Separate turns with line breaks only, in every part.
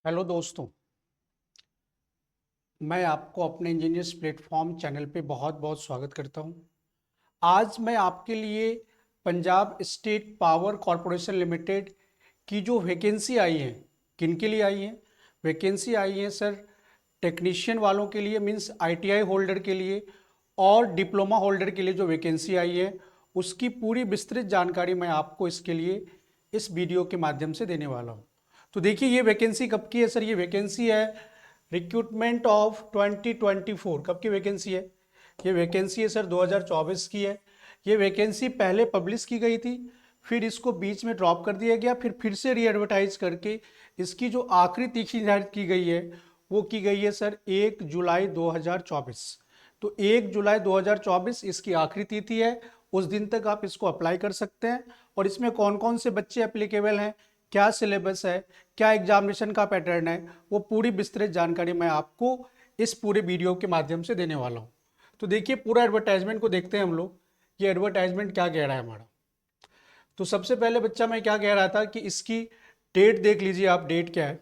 Hello दोस्तों। मैं आपको अपने इंजीनियर्स प्लेटफॉर्म चैनल पे बहुत बहुत स्वागत करता हूं। आज मैं आपके लिए Punjab state power corporation limited की जो वैकेंसी आई है, किन के लिए आई है वैकेंसी आई है सर? टेक्नीशियन वालों के लिए, मीन्स आईटीआई होल्डर के लिए और डिप्लोमा होल्डर के लिए जो वैकेंसी आई है उसकी पूरी विस्तृत जानकारी मैं आपको इसके लिए इस वीडियो के माध्यम से देने वाला हूँ। तो देखिए, ये वैकेंसी कब की है सर? ये वैकेंसी है रिक्रूटमेंट ऑफ 2024। कब की वैकेंसी है? ये वैकेंसी है सर 2024 की है। ये वैकेंसी पहले पब्लिश की गई थी, फिर इसको बीच में ड्रॉप कर दिया गया, फिर से री एडवर्टाइज करके इसकी जो आखिरी तिथि निर्धारित की गई है वो की गई है सर 1 जुलाई 2024। तो 1 जुलाई 2024 इसकी आखिरी तिथि है। उस दिन तक आप इसको अप्लाई कर सकते हैं। और इसमें कौन कौन से बच्चे एप्लीकेबल हैं, क्या सिलेबस है, क्या एग्जामिनेशन का पैटर्न है, वो पूरी विस्तृत जानकारी मैं आपको इस पूरे वीडियो के माध्यम से देने वाला हूँ। तो देखिए, पूरा एडवर्टाइजमेंट को देखते हैं हम लोग। ये एडवर्टाइजमेंट क्या कह रहा है हमारा। तो सबसे पहले बच्चा मैं क्या कह रहा था कि इसकी डेट देख लीजिए आप, डेट क्या है।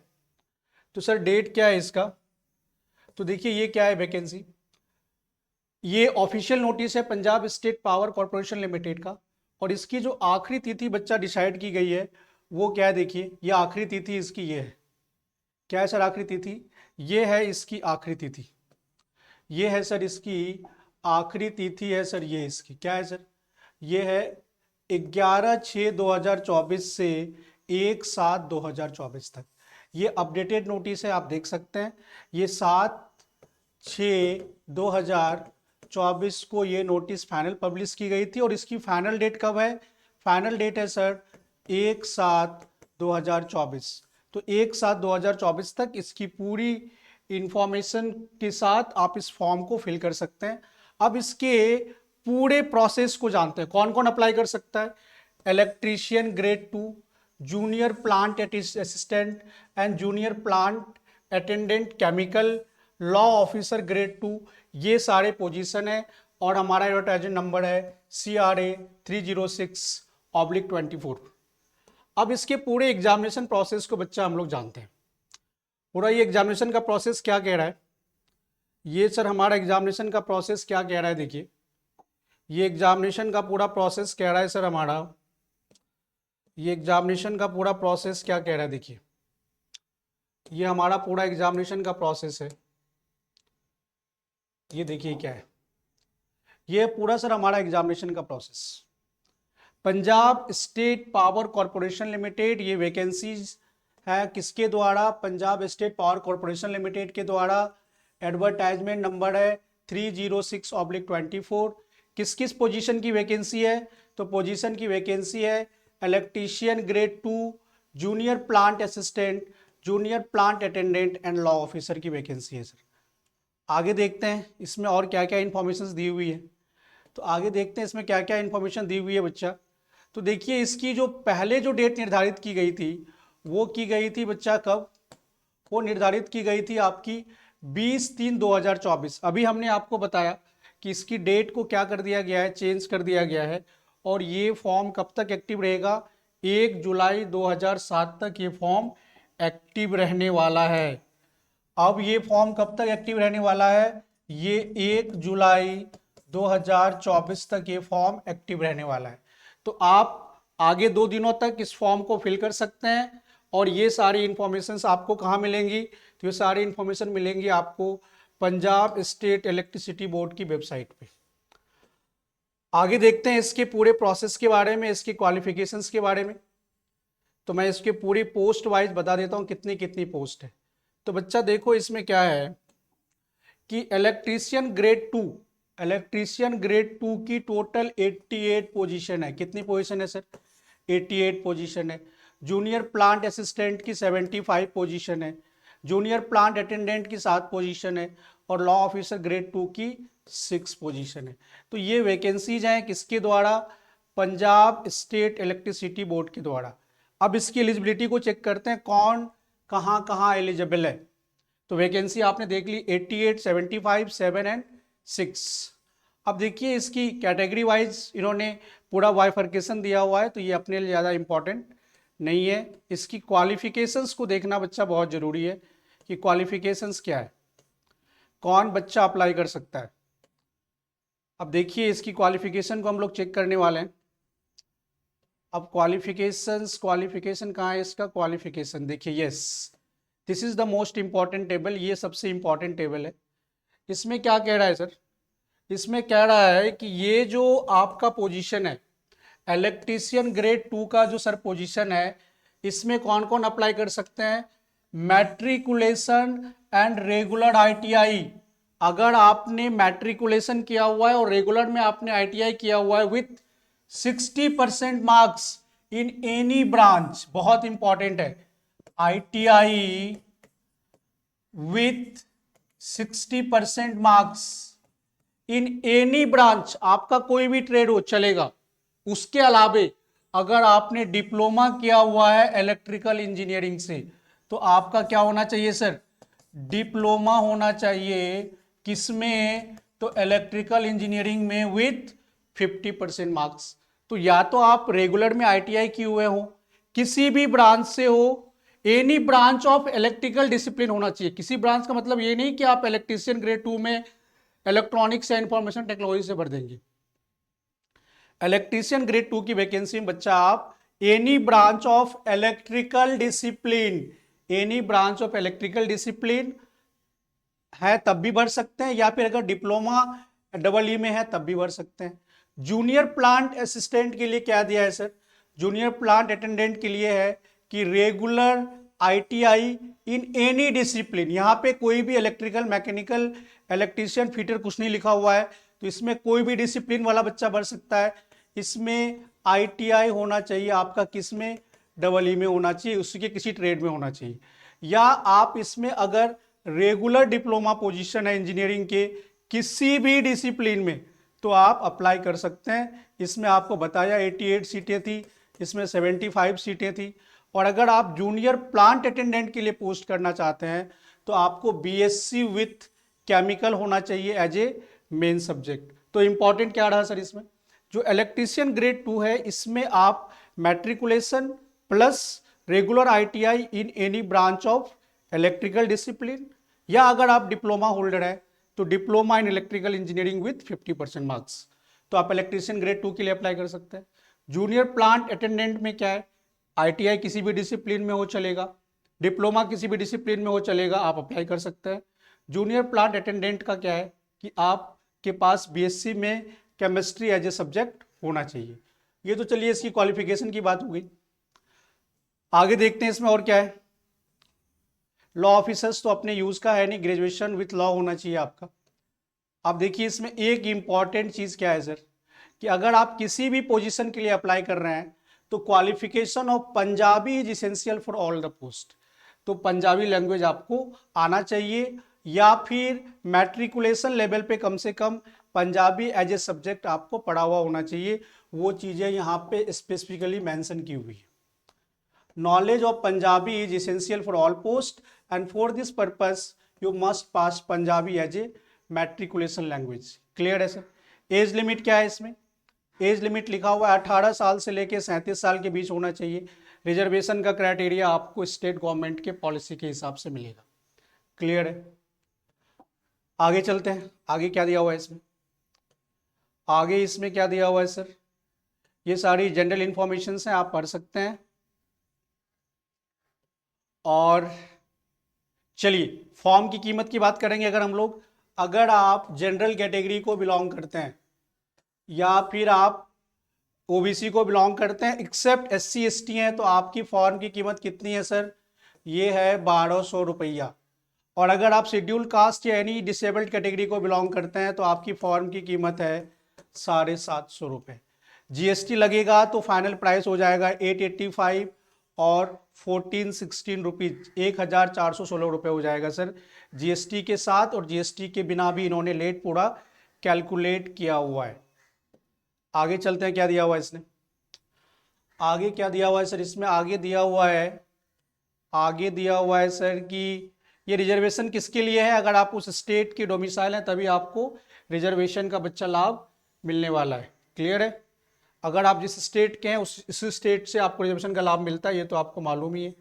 तो सर डेट क्या है इसका? तो देखिए, ये क्या है वैकेंसी। ये ऑफिशियल नोटिस है Punjab state power corporation limited का। और इसकी जो आखिरी तिथि बच्चा डिसाइड की गई है वो क्या है? देखिए, ये आखिरी तिथि इसकी ये है। क्या है सर आखिरी तिथि? ये है इसकी आखिरी तिथि। ये है सर इसकी आखिरी तिथि है सर। ये इसकी क्या है सर? ये है 11/6/2024 से 1/7/2024 तक। ये अपडेटेड नोटिस है, आप देख सकते हैं। ये 7/6/2024 को ये नोटिस फाइनल पब्लिश की गई थी। और इसकी फाइनल डेट कब है? फाइनल डेट है सर 1/7/2024। तो 1/7/2024 तक इसकी पूरी इंफॉर्मेशन के साथ आप इस फॉर्म को फिल कर सकते हैं। अब इसके पूरे प्रोसेस को जानते हैं, कौन कौन अप्लाई कर सकता है। Electrician grade 2, junior plant assistant and junior plant attendant chemical, law officer grade 2, ये सारे पोजीशन है। और हमारा एडवर्टाइजमेंट नंबर है CRA 306/24। अब इसके पूरे एग्जामिनेशन प्रोसेस को बच्चा हम लोग जानते हैं। पूरा ये एग्जामिनेशन का प्रोसेस क्या कह रहा है, ये सर हमारा एग्जामिनेशन का प्रोसेस क्या कह रहा है। देखिए, ये एग्जामिनेशन का पूरा प्रोसेस कह रहा है सर हमारा, ये एग्जामिनेशन का पूरा प्रोसेस क्या कह रहा है। देखिए, ये हमारा पूरा एग्जामिनेशन का प्रोसेस है। ये देखिए क्या है, ये पूरा सर हमारा एग्जामिनेशन का process. Punjab state power corporation limited, ये वैकेंसीज है किसके द्वारा? Punjab state power corporation limited के द्वारा। एडवर्टाइजमेंट नंबर है 306/24। किस किस पोजीशन की वैकेंसी है? तो पोजीशन की वैकेंसी है electrician grade 2, junior plant assistant, junior plant attendant and law officer की वैकेंसी है सर। आगे देखते हैं इसमें और क्या क्या इंफॉर्मेशन दी हुई है। तो आगे देखते हैं इसमें क्या क्या इंफॉर्मेशन दी हुई है बच्चा। तो देखिए, इसकी जो पहले जो डेट निर्धारित की गई थी वो की गई थी बच्चा कब? वो निर्धारित की गई थी आपकी 20/3/2024। अभी हमने आपको बताया कि इसकी डेट को क्या कर दिया गया है, चेंज कर दिया गया है। और ये फॉर्म कब तक एक्टिव रहेगा? 1 जुलाई 2007 तक ये फॉर्म एक्टिव रहने वाला है। अब ये फॉर्म कब तक एक्टिव रहने वाला है? ये 1 जुलाई 2024 तक ये फॉर्म एक्टिव रहने वाला है। तो आप आगे 2 दिनों तक इस फॉर्म को फिल कर सकते हैं। और ये सारी इंफॉर्मेशन आपको कहाँ मिलेंगी? तो ये सारी इंफॉर्मेशन मिलेंगी आपको पंजाब स्टेट इलेक्ट्रिसिटी बोर्ड की वेबसाइट पे। आगे देखते हैं इसके पूरे प्रोसेस के बारे में, इसके क्वालिफिकेशंस के बारे में। तो मैं इसके पूरी पोस्ट वाइज बता देता हूँ कितनी कितनी पोस्ट है। तो बच्चा देखो, इसमें क्या है कि इलेक्ट्रीशियन ग्रेड 2, इलेक्ट्रीशियन ग्रेड 2 की टोटल 88 पोजीशन है। कितनी पोजीशन है सर? 88 पोजीशन है। जूनियर प्लांट असिस्टेंट की 75 पोजीशन है। जूनियर प्लांट अटेंडेंट की 7 पोजीशन है। और लॉ ऑफिसर ग्रेड 2 की 6 पोजीशन है। तो ये वैकेंसीज हैं किसके द्वारा? पंजाब स्टेट इलेक्ट्रिसिटी बोर्ड के द्वारा। अब इसकी एलिजिबिलिटी को चेक करते हैं, कौन कहाँ कहाँ एलिजिबल है। तो वैकेंसी आपने देख ली 88, 75, 7 एंड 6। अब देखिए, इसकी कैटेगरी वाइज इन्होंने पूरा वाइफर्केशन दिया हुआ है, तो ये अपने लिए ज़्यादा इंपॉर्टेंट नहीं है। इसकी क्वालिफिकेशंस को देखना बच्चा बहुत जरूरी है कि क्वालिफिकेशंस क्या है, कौन बच्चा अप्लाई कर सकता है। अब देखिए इसकी क्वालिफिकेशन को हम लोग चेक करने वाले हैं। अब क्वालिफिकेशन कहाँ है इसका, क्वालिफिकेशन देखिए, yes this is the most important table, ये सबसे इंपॉर्टेंट टेबल है। इसमें क्या कह रहा है सर, इसमें कह रहा है कि ये जो आपका पोजीशन है इलेक्ट्रीशियन ग्रेड 2 का जो सर पोजीशन है, इसमें कौन कौन अप्लाई कर सकते हैं, मैट्रिकुलेशन एंड रेगुलर आईटीआई। अगर आपने मैट्रिकुलेशन किया हुआ है और रेगुलर में आपने आईटीआई किया हुआ है with 60% marks in any branch, बहुत इंपॉर्टेंट है, ITI with 60% marks in any branch, आपका कोई भी ट्रेड हो चलेगा। उसके अलावे अगर आपने डिप्लोमा किया हुआ है इलेक्ट्रिकल इंजीनियरिंग से, तो आपका क्या होना चाहिए सर, डिप्लोमा होना चाहिए किसमें, तो इलेक्ट्रिकल इंजीनियरिंग में विथ 50% मार्क्स। तो या तो आप रेगुलर में आईटीआई किए हुए हो, किसी भी ब्रांच से हो, any branch of electrical discipline होना चाहिए। किसी ब्रांच का मतलब ये नहीं कि आप इलेक्ट्रीशियन ग्रेड 2 में इलेक्ट्रॉनिक्स या इंफॉर्मेशन टेक्नोलॉजी से भर देंगे। इलेक्ट्रीशियन ग्रेड 2 की वैकेंसी में बच्चा आप any branch of electrical discipline, any branch of electrical discipline है तब भी भर सकते हैं, या फिर अगर डिप्लोमा डबल ई में है तब भी भर सकते हैं। जूनियर प्लांट असिस्टेंट के लिए क्या दिया है सर, जूनियर प्लांट अटेंडेंट के लिए है कि regular ITI in any discipline, यहां पे कोई भी इलेक्ट्रिकल मैकेनिकल इलेक्ट्रीशियन फिटर कुछ नहीं लिखा हुआ है, तो इसमें कोई भी डिसिप्लिन वाला बच्चा भर सकता है। इसमें आईटीआई होना चाहिए आपका किसमें, डबल ई में होना चाहिए, उसके किसी ट्रेड में होना चाहिए। या आप इसमें अगर रेगुलर डिप्लोमा पोजीशन है इंजीनियरिंग के किसी भी डिसिप्लिन में, तो आप अप्लाई कर सकते हैं। इसमें आपको बताया 88 सीटें थी, इसमें 75 सीटें थी। और अगर आप जूनियर प्लांट अटेंडेंट के लिए पोस्ट करना चाहते हैं, तो आपको बीएससी विथ केमिकल होना चाहिए एज ए मेन सब्जेक्ट। तो इंपॉर्टेंट क्या रहा सर, इसमें जो इलेक्ट्रीशियन ग्रेड 2 है, इसमें आप matriculation plus regular ITI in any branch of electrical discipline, या अगर आप डिप्लोमा होल्डर है तो diploma in electrical engineering with 50% marks, तो आप इलेक्ट्रीशियन ग्रेड 2 के लिए अप्लाई कर सकते हैं। जूनियर प्लांट अटेंडेंट में क्या है, आईटीआई किसी भी डिसिप्लिन में हो चलेगा, डिप्लोमा किसी भी डिसिप्लिन में हो चलेगा, आप अप्लाई कर सकते हैं। जूनियर प्लांट अटेंडेंट का क्या है कि आपके पास बीएससी में केमिस्ट्री एज ए सब्जेक्ट होना चाहिए। ये तो चलिए इसकी क्वालिफिकेशन की बात हो गई। आगे देखते हैं इसमें और क्या है। लॉ ऑफिसर्स तो अपने यूज का है नहीं, ग्रेजुएशन विथ लॉ होना चाहिए आपका। अब देखिए इसमें एक इंपॉर्टेंट चीज क्या है सर, कि अगर आप किसी भी पोजीशन के लिए अप्लाई कर रहे हैं तो qualification of Punjabi is essential for all the post. तो पंजाबी लैंग्वेज आपको आना चाहिए, या फिर मैट्रिकुलेशन लेवल पे कम से कम पंजाबी एज ए सब्जेक्ट आपको पढ़ा हुआ होना चाहिए। वो चीजें यहाँ पे स्पेसिफिकली मेंशन की हुई है। Knowledge of Punjabi is essential for all post and for this purpose you must pass Punjabi as a matriculation language. Clear है सर। एज लिमिट क्या है इसमें, एज लिमिट लिखा हुआ है 18 साल से लेकर 37 साल के बीच होना चाहिए। रिजर्वेशन का क्राइटेरिया आपको स्टेट गवर्नमेंट के पॉलिसी के हिसाब से मिलेगा। क्लियर है। आगे चलते हैं, आगे क्या दिया हुआ है इसमें, आगे इसमें क्या दिया हुआ है सर, ये सारी जनरल इंफॉर्मेशन है, आप पढ़ सकते हैं। और चलिए फॉर्म की कीमत की बात करेंगे। अगर हम लोग, अगर आप जनरल कैटेगरी को बिलोंग करते हैं या फिर आप ओबीसी को बिलोंग करते हैं एक्सेप्ट एससी एसटी हैं, तो आपकी फॉर्म की कीमत कितनी है सर, ये है 1200 रुपया। और अगर आप शेड्यूल कास्ट या एनी डिसेबल्ड कैटेगरी को बिलोंग करते हैं तो आपकी फॉर्म की कीमत है 750 रुपये। जीएसटी लगेगा तो फाइनल प्राइस हो जाएगा 885 और 1416 रुपीज, 1416 रुपये हो जाएगा सर जीएसटी के साथ। और जीएसटी के बिना भी इन्होंने लेट पूरा कैलकुलेट किया हुआ है। आगे चलते हैं, क्या दिया हुआ है इसने, आगे क्या दिया हुआ है सर, इसमें आगे दिया हुआ है, आगे दिया हुआ है सर कि ये रिजर्वेशन किसके लिए है, अगर आप उस स्टेट के डोमिसाइल हैं तभी आपको रिजर्वेशन का बच्चा लाभ मिलने वाला है। क्लियर है। अगर आप जिस स्टेट के हैं उस स्टेट से आपको रिजर्वेशन का लाभ मिलता है, ये तो आपको मालूम ही है।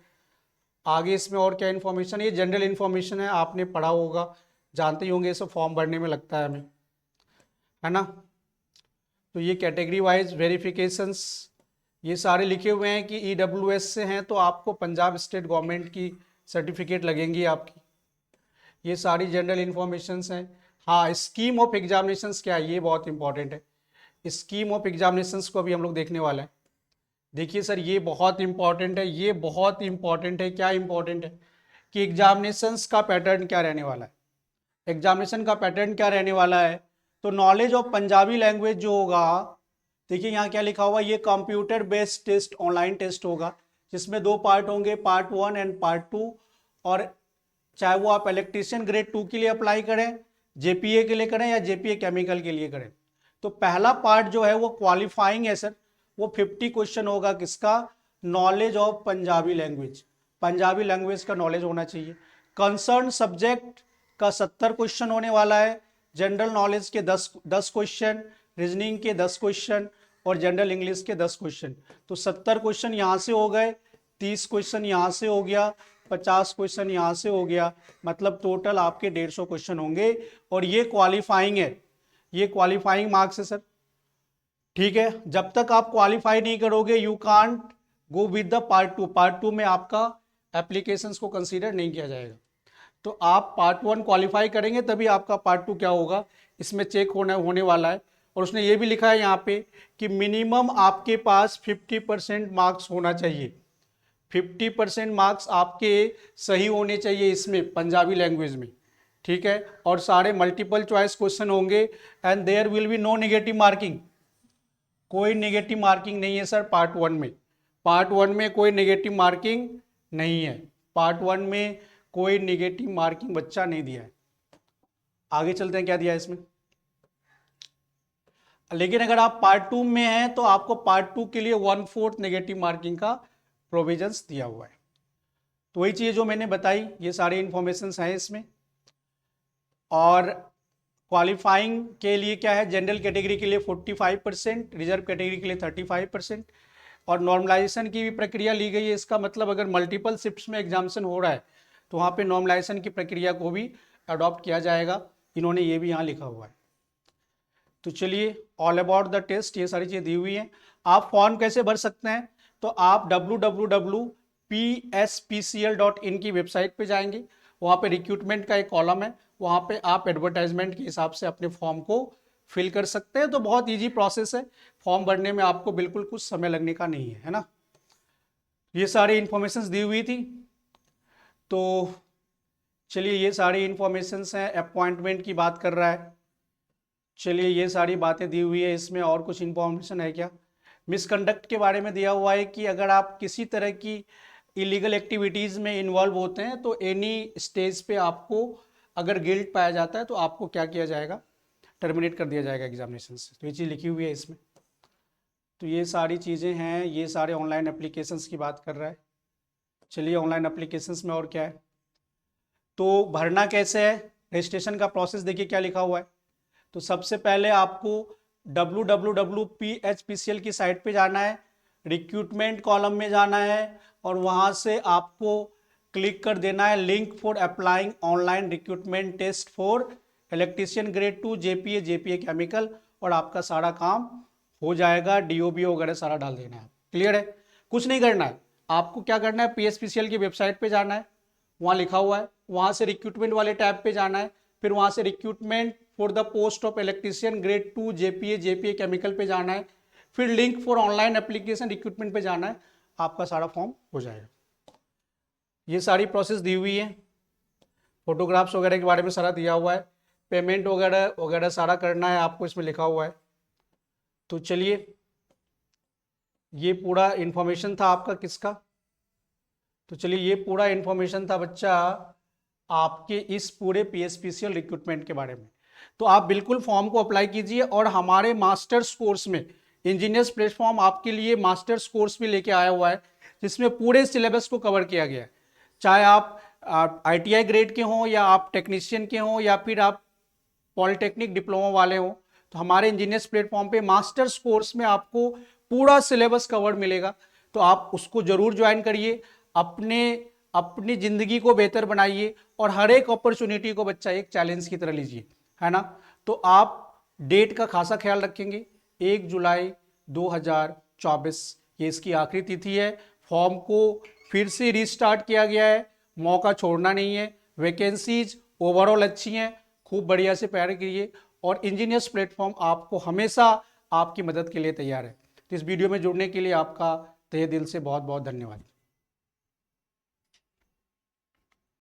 आगे इसमें और क्या इन्फॉर्मेशन है, ये जनरल इन्फॉर्मेशन है, आपने पढ़ा होगा, जानते ही होंगे, ये सब फॉर्म भरने में लगता है हमें, है ना। तो ये कैटेगरी वाइज वेरिफिकेशंस ये सारे लिखे हुए हैं कि EWS से हैं तो आपको पंजाब स्टेट गवर्नमेंट की सर्टिफिकेट लगेंगी आपकी। ये सारी जनरल इन्फॉर्मेशंस हैं। हाँ, स्कीम ऑफ एग्जामिनेशंस क्या है, ये बहुत इंपॉर्टेंट है। स्कीम ऑफ एग्जामिनेशंस को अभी हम लोग देखने वाले हैं। देखिए सर, ये बहुत इंपॉर्टेंट है, ये बहुत इंपॉर्टेंट है। क्या इंपॉर्टेंट है कि एग्जामिनेशंस का पैटर्न क्या रहने वाला है। एग्जामिनेशन का पैटर्न क्या रहने वाला है, तो नॉलेज ऑफ पंजाबी लैंग्वेज जो होगा, देखिए यहाँ क्या लिखा हुआ है, ये computer based test, online test होगा, जिसमें 2 पार्ट होंगे, पार्ट 1 एंड पार्ट 2। और चाहे वो आप इलेक्ट्रीशियन ग्रेड 2 के लिए अप्लाई करें, JPA के लिए करें या JPA केमिकल के लिए करें, तो पहला पार्ट जो है वो क्वालिफाइंग है सर। वो 50 क्वेश्चन होगा, किसका, knowledge of Punjabi language, Punjabi language का नॉलेज होना चाहिए। कंसर्न सब्जेक्ट का 70 क्वेश्चन होने वाला है, जनरल नॉलेज के 10 क्वेश्चन, रीजनिंग के 10 क्वेश्चन और जनरल इंग्लिश के 10 क्वेश्चन। तो 70 क्वेश्चन यहाँ से हो गए, 30 क्वेश्चन यहाँ से हो गया, 50 क्वेश्चन यहाँ से हो गया, मतलब टोटल आपके 150 क्वेश्चन होंगे। और ये क्वालिफाइंग है, ये क्वालिफाइंग मार्क्स है सर, ठीक है। जब तक आप क्वालिफाई नहीं करोगे you can't go with the part 2। Part 2 में आपका एप्लीकेशंस को कंसीडर नहीं किया जाएगा। तो आप पार्ट 1 क्वालिफाई करेंगे तभी आपका पार्ट 2 क्या होगा, इसमें चेक होने वाला है। और उसने ये भी लिखा है यहाँ पे कि मिनिमम आपके पास 50% मार्क्स होना चाहिए, 50% मार्क्स आपके सही होने चाहिए इसमें पंजाबी लैंग्वेज में, ठीक है। और सारे मल्टीपल चॉइस क्वेश्चन होंगे and there will be no negative marking. कोई नेगेटिव मार्किंग नहीं है सर पार्ट 1 में, पार्ट 1 में कोई नेगेटिव मार्किंग नहीं है, पार्ट 1 में कोई नेगेटिव मार्किंग बच्चा नहीं दिया है। आगे चलते हैं क्या दिया है इसमें। लेकिन अगर आप पार्ट 2 में हैं तो आपको पार्ट 2 के लिए 1/4 नेगेटिव मार्किंग का प्रोविजंस दिया हुआ है। तो वही चीज़ जो मैंने बताई, ये सारी इंफॉर्मेशन हैं इसमें। और क्वालिफाइंग के लिए क्या है, जनरल कैटेगरी के लिए 45%, रिजर्व कैटेगरी के लिए 35%। और नॉर्मलाइजेशन की भी प्रक्रिया ली गई है। इसका मतलब अगर मल्टीपल शिफ्ट्स में एग्जामिनेशन हो रहा है तो वहाँ पे नॉर्मलाइजेशन की प्रक्रिया को भी अडॉप्ट किया जाएगा, इन्होंने ये भी यहाँ लिखा हुआ है। तो चलिए, ऑल अबाउट द टेस्ट, ये सारी चीज़ें दी हुई हैं। आप फॉर्म कैसे भर सकते हैं, तो आप www.pspcl.in की वेबसाइट पे जाएंगे, वहाँ पे रिक्रूटमेंट का एक कॉलम है, वहाँ पे आप एडवर्टाइजमेंट के हिसाब से अपने फॉर्म को फिल कर सकते हैं। तो बहुत इजी प्रोसेस है, फॉर्म भरने में आपको बिल्कुल कुछ समय लगने का नहीं है ना। ये सारी इंफॉर्मेशन दी हुई थी। तो चलिए, ये सारी इंफॉर्मेशंस हैं, अपॉइंटमेंट की बात कर रहा है। चलिए, ये सारी बातें दी हुई है। इसमें और कुछ इंफॉर्मेशन है क्या, मिसकंडक्ट के बारे में दिया हुआ है कि अगर आप किसी तरह की इलीगल एक्टिविटीज़ में इन्वॉल्व होते हैं तो एनी स्टेज पे आपको अगर गिल्ट पाया जाता है तो आपको क्या किया जाएगा, टर्मिनेट कर दिया जाएगा एग्जामिनेशन से। तो ये चीज़ लिखी हुई है इसमें। तो ये सारी चीज़ें हैं, ये सारे ऑनलाइन एप्लीकेशंस की बात कर रहा है। चलिए, ऑनलाइन एप्लीकेशंस में और क्या है, तो भरना कैसे है, रजिस्ट्रेशन का प्रोसेस देखिए क्या लिखा हुआ है। तो सबसे पहले आपको www.phpcl की साइट पे जाना है, रिक्रूटमेंट कॉलम में जाना है और वहाँ से आपको क्लिक कर देना है link for applying online recruitment test for electrician grade 2 JPA chemical, और आपका सारा काम हो जाएगा। DOBO वगैरह सारा डाल देना है। क्लियर है, कुछ नहीं करना है। आपको क्या करना है, PSPCL की वेबसाइट पे जाना है, वहाँ लिखा हुआ है, वहाँ से रिक्रूटमेंट वाले टैब पे जाना है, फिर वहाँ से recruitment for the post of electrician grade 2 JPA chemical पे जाना है, फिर link for online application recruitment पे जाना है, आपका सारा फॉर्म हो जाएगा। ये सारी प्रोसेस दी हुई है, फोटोग्राफ्स वगैरह के बारे में सारा दिया हुआ है, पेमेंट वगैरह वगैरह सारा करना है आपको, इसमें लिखा हुआ है। तो चलिए, ये पूरा इंफॉर्मेशन था आपका किसका, तो चलिए ये पूरा इंफॉर्मेशन था बच्चा आपके इस पूरे PSPCL रिक्रूटमेंट के बारे में। तो आप बिल्कुल फॉर्म को अप्लाई कीजिए और हमारे मास्टर्स कोर्स में इंजीनियर्स प्लेटफॉर्म आपके लिए मास्टर्स कोर्स भी लेके आया हुआ है, जिसमें पूरे सिलेबस को कवर किया गया है। चाहे आप ITI ग्रेड के हों या आप टेक्नीशियन के हों या फिर आप पॉलिटेक्निक डिप्लोमा वाले हों, तो हमारे इंजीनियर्स प्लेटफॉर्म पे मास्टर्स कोर्स में आपको पूरा सिलेबस कवर्ड मिलेगा, तो आप उसको जरूर ज्वाइन करिए। अपनी जिंदगी को बेहतर बनाइए और हर एक अपॉर्चुनिटी को बच्चा एक चैलेंज की तरह लीजिए, है ना। तो आप डेट का खासा ख्याल रखेंगे, 1 जुलाई 2024 ये इसकी आखिरी तिथि है। फॉर्म को फिर से रीस्टार्ट किया गया है, मौका छोड़ना नहीं है। वैकेंसीज ओवरऑल अच्छी हैं, खूब बढ़िया से तैयारी करिए और इंजीनियर्स प्लेटफॉर्म आपको हमेशा आपकी मदद के लिए तैयार है। तो इस वीडियो में जुड़ने के लिए आपका तहे दिल से बहुत बहुत धन्यवाद।